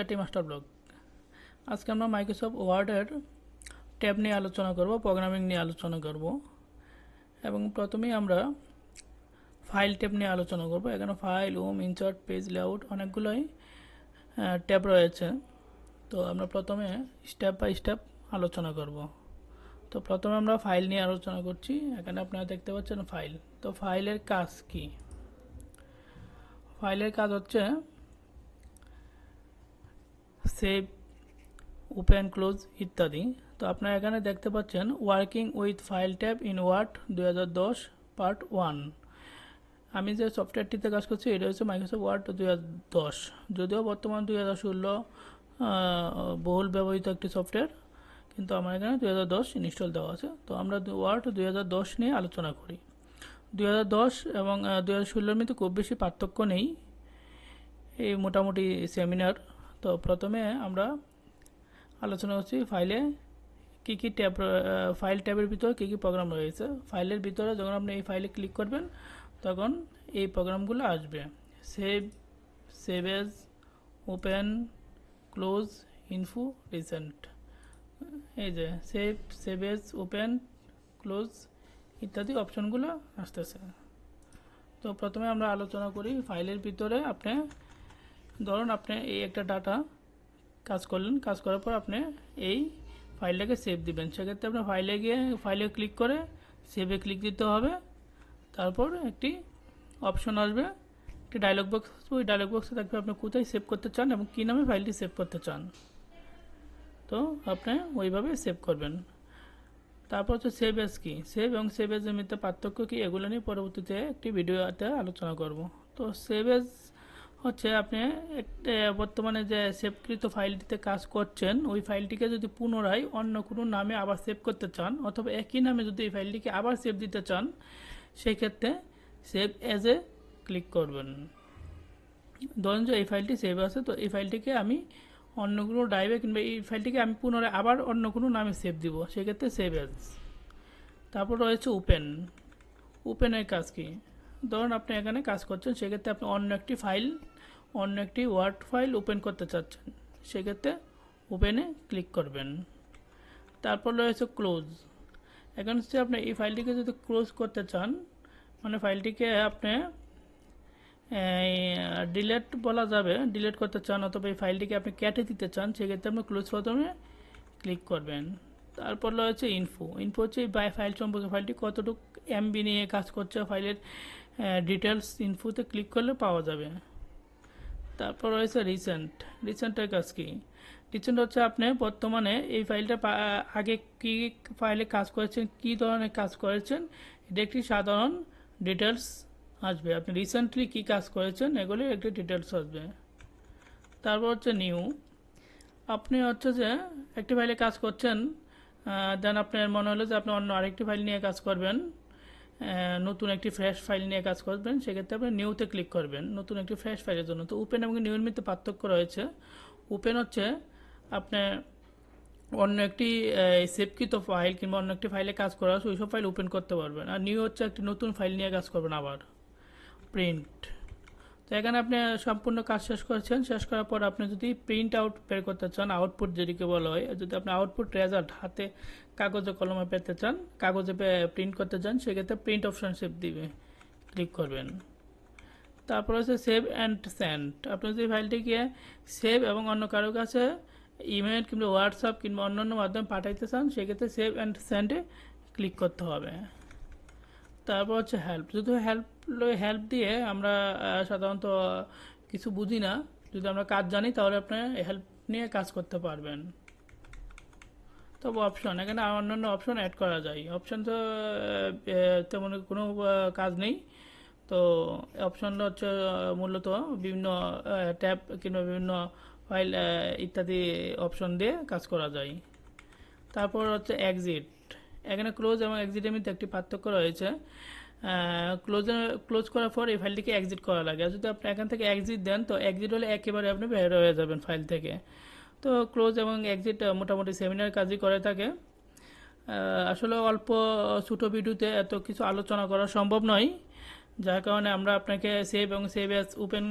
টি master blog. আজকে আমরা Microsoft ওয়ার্ডের ট্যাব নিয়ে আলোচনা করব, প্রোগ্রামিং নিয়ে আলোচনা করব এবং প্রথমেই আমরা ফাইল ট্যাব নিয়ে আলোচনা করব। এখানে file, home, insert, page layout অনেকগুলোই ট্যাব রয়েছে। তো আমরা প্রথমে স্টেপ বাই স্টেপ আলোচনা করব। তো প্রথমে আমরা ফাইল নিয়ে আলোচনা করছি। এখানে আপনারা দেখতে পাচ্ছেন ফাইল। তো ফাইলের কাজ কি? ফাইলের কাজ হচ্ছে সেভ, ওপেন, ক্লোজ ইত্যাদি। তো আপনারা এখানে দেখতে পাচ্ছেন working with file tab in word 2010 part 1। আমি যে সফটওয়্যারটিতে কাজ করছি এটা হচ্ছে মাইক্রোসফট ওয়ার্ড 2010, যদিও বর্তমান 2016 বহুল ব্যবহৃত একটি সফটওয়্যার, কিন্তু আমার এখানে 2010 ইনস্টল দেওয়া আছে। তো আমরা ওয়ার্ড 2010 নিয়ে আলোচনা করি। 2010 এবং 2016-র মধ্যে খুব বেশি পার্থক্য নেই, এই মোটামুটি সেমিনার। তো প্রথমে আমরা আলোচনা করছি ফাইলে কী কী ট্যাব, ফাইল ট্যাবের ভিতরে কী কী প্রোগ্রাম রয়েছে। ফাইলের ভিতরে যখন আপনি এই ফাইলে ক্লিক করবেন তখন এই প্রোগ্রামগুলো আসবে: save, save age, open, close, info, recent. এই যে save, save age, open, close ইত্যাদি অপশনগুলো আসতেছে। তো প্রথমে আমরা আলোচনা করি ফাইলের ভিতরে ধরুন আপনি এই একটা ডাটা কাজ করলেন, কাজ করার পর আপনি এই ফাইলটাকে সেভ দিবেন। সেক্ষেত্রে আপনার ফাইলে গিয়ে ফাইলে ক্লিক করে সেভে ক্লিক দিতে হবে। তারপর একটি অপশন আসবে, একটি ডায়লগ বক্স আসবে। ওই ডায়লগ বক্সে থাকবে আপনি কোথায় সেভ করতে চান এবং কী নামে ফাইলটি সেভ করতে চান। তো আপনি ওইভাবে সেভ করবেন। তারপর হচ্ছে সেভ এজ কি, সেভ এবং সেভ এজের মধ্যে পার্থক্য কী, এগুলো নিয়ে পরবর্তীতে একটি ভিডিওতে আলোচনা করব। তো সেভ এজ হচ্ছে আপনি বর্তমানে যে সেভকৃত ফাইলটিতে কাজ করছেন ওই ফাইলটিকে যদি পুনরায় অন্য কোনো নামে আবার সেভ করতে চান, অথবা একই নামে যদি এই ফাইলটিকে আবার সেভ দিতে চান, সেই ক্ষেত্রে সেভ এজে ক্লিক করবেন। ধরুন যে এই ফাইলটি সেভ আছে, তো এই ফাইলটিকে আমি অন্য কোনো ড্রাইভে কিংবা এই ফাইলটিকে আমি পুনরায় আবার অন্য কোনো নামে সেভ দিব, সেক্ষেত্রে সেভ এজ। তারপর রয়েছে ওপেন। ওপেনের কাজ কি? ধরুন আপনি এখানে কাজ করছেন, সেক্ষেত্রে আপনি অন্য একটি ওয়ার্ড ফাইল ওপেন করতে চাচ্ছেন, সেক্ষেত্রে ওপেনে ক্লিক করবেন। তারপর রয়েছে ক্লোজ। এখন হচ্ছে আপনি এই ফাইলটিকে যদি ক্লোজ করতে চান, মানে ফাইলটিকে আপনি ডিলেট বলা যাবে, ডিলেট করতে চান, অথবা এই ফাইলটিকে আপনি কেটে দিতে চান, সেক্ষেত্রে আপনি ক্লোজ প্রথমে ক্লিক করবেন। তারপর রয়েছে ইনফো। ইনফো হচ্ছে এই ফাইল সম্পর্কে, ফাইলটি কতটুকু এমবি নিয়ে কাজ করছে, ফাইলের ডিটেলস ইনফোতে ক্লিক করলে পাওয়া যাবে। তারপর রয়েছে রিসেন্ট। রিসেন্টের কাজ কি? রিসেন্ট হচ্ছে আপনি বর্তমানে এই ফাইলটা আগে কি ফাইলে কাজ করেছেন, কি ধরনের কাজ করেছেন, এটা একটি সাধারণ ডিটেলস আসবে। আপনি রিসেন্টলি কি কাজ করেছেন এগুলি একটি ডিটেলস আসবে। তারপর হচ্ছে নিউ। আপনি হচ্ছে যে একটি ফাইলে কাজ করছেন, দেন আপনার মনে হলো যে আপনি অন্য আরেকটি ফাইল নিয়ে কাজ করবেন, নতুন একটি ফ্রেশ ফাইল নিয়ে কাজ করবেন, সেক্ষেত্রে আপনি নিউতে ক্লিক করবেন নতুন একটি ফ্রেশ ফাইলের জন্য। তো ওপেন এবং নিউর মধ্যে পার্থক্য রয়েছে। ওপেন হচ্ছে আপনি অন্য একটি সেভকৃত ফাইল কিংবা অন্য একটি ফাইলে কাজ করা আছে, ওইসব ফাইল ওপেন করতে পারবেন। আর নিউ হচ্ছে একটি নতুন ফাইল নিয়ে কাজ করবেন আবার। প্রিন্ট। তো এখানে আপনি সম্পূর্ণ কাজ শেষ করেছেন, শেষ করার পর আপনি যদি প্রিন্ট আউট বের করতে চান, আউটপুট যেটিকে বলা হয়, যদি আপনি আউটপুট রেজাল্ট হাতে কাগজে কলমে পেতে চান, কাগজে প্রিন্ট করতে চান, সেক্ষেত্রে প্রিন্ট অপশন সেভ দিবে, ক্লিক করবেন। তারপর হচ্ছে সেভ অ্যান্ড সেন্ড। আপনি যদি ফাইলটিকে সেভ এবং অন্য কারো কাছে ইমেল কিংবা হোয়াটসঅ্যাপ কিংবা অন্যান্য মাধ্যমে পাঠাইতে চান, সেক্ষেত্রে সেভ অ্যান্ড সেন্ডে ক্লিক করতে হবে। তারপর হচ্ছে হেল্প। যদি হেল্প দিয়ে আমরা সাধারণত কিছু বুঝি না, যদি আমরা কাজ জানি তাহলে আপনি হেল্প নিয়ে কাজ করতে পারবেন। তবে অপশন, এখানে অন্যান্য অপশন অ্যাড করা যায়। অপশন তো তেমন কোনো কাজ নেই। তো অপশনটা হচ্ছে মূলত বিভিন্ন ট্যাব কিংবা বিভিন্ন ফাইল ইত্যাদি অপশন দিয়ে কাজ করা যায়। তারপর হচ্ছে এক্সিট। এখানে ক্লোজ এবং এক্সিটের মধ্যে একটি পার্থক্য রয়েছে। ক্লোজ করার পর এই ফাইলটিকে এক্সিট করা লাগে। আর যদি আপনি এখান থেকে এক্সিট দেন, তো এক্সিট হলে একেবারে আপনি বের হয়ে যাবেন ফাইল থেকে। তো ক্লোজ এবং এক্সিট মোটামুটি সেমিনার কাজই করে থাকে। আসলে অল্প ছোটো ভিডিওতে এত কিছু আলোচনা করা সম্ভব নয়, যার কারণে আমরা আপনাকে সেভ এবং সেভ এজ, ওপেন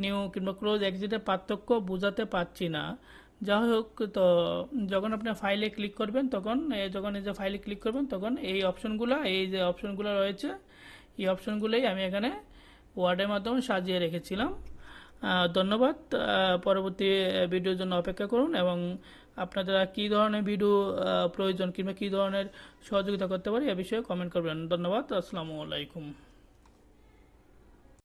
নিউ কিংবা ক্লোজ এক্সিটের পার্থক্য বোঝাতে পারছি না। যাই হোক, তো যখন আপনি ফাইলে ক্লিক করবেন তখন যখন এই যে ফাইলে ক্লিক করবেন তখন এই যে অপশনগুলো রয়েছে, এই অপশনগুলোই আমি এখানে ওয়ার্ডের মাধ্যমে সাজিয়ে রেখেছিলাম। ধন্যবাদ। পরবর্তী ভিডিওর জন্য অপেক্ষা করুন এবং আপনারা কী ধরনের ভিডিও প্রয়োজন কিংবা কী ধরনের সহযোগিতা করতে পারি এ বিষয়ে কমেন্ট করবেন। ধন্যবাদ। আসসালামু আলাইকুম।